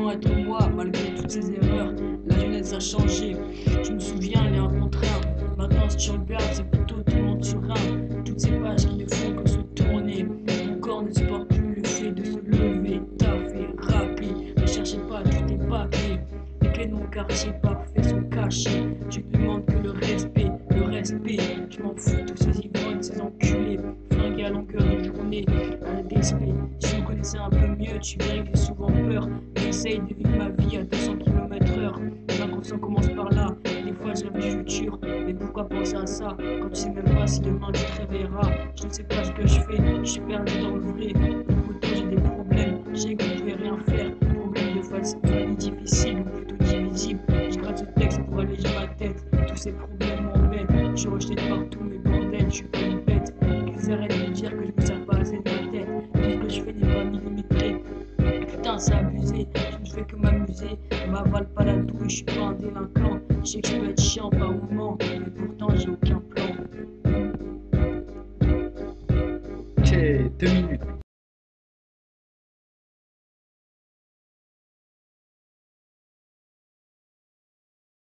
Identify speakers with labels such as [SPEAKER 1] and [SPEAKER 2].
[SPEAKER 1] forcément être moi, malgré toutes ces erreurs. La jeunesse a changé, je me souviens, il y a un contraire. Maintenant, si tu regardes, c'est plutôt tout le monde sur un. Toutes ces pages qui ne font que se tourner. Mon corps ne supporte plus le fait de se lever, taffer, rapper. Ne cherchez pas, tout est bâclé. Les clés de mon quartier parfait sont cachées. Je ne demande que le respect, le respect. Je m'en fous de tous ces ivrognes, ces enculés. Fringués à longueur de journée, à la DSP. Si vous connaissez un peu mieux, tu verrais que j'ai souvent peur. J'essaye de vivre ma vie à 200 km/h. L'inconscient commence par là. Des fois, je rêve du futur. Mais pourquoi penser à ça quand tu sais même pas si demain tu te réveilleras? Je ne sais pas ce que je fais, je suis perdu dans le vrai. Pourtant, j'ai des problèmes, je sais que vous pouvez rien faire. Problème de famille difficile ou plutôt divisible. Je gratte ce texte pour alléger ma tête. Tous ces problèmes m'embêtent. Je rejette partout mes bordels, je suis pas une bête. Qu'ils arrêtent de dire que je me sers pas assez de ma tête. Tout ce que je fais n'est pas millimétré. Putain, c'est abusé, je ne fais que m'amuser. M'avale pas la douille, je suis pas un délinquant. Je sais que je peux être chiant par moment, mais pourtant j'ai aucun plan.
[SPEAKER 2] Ok, 2 minutes.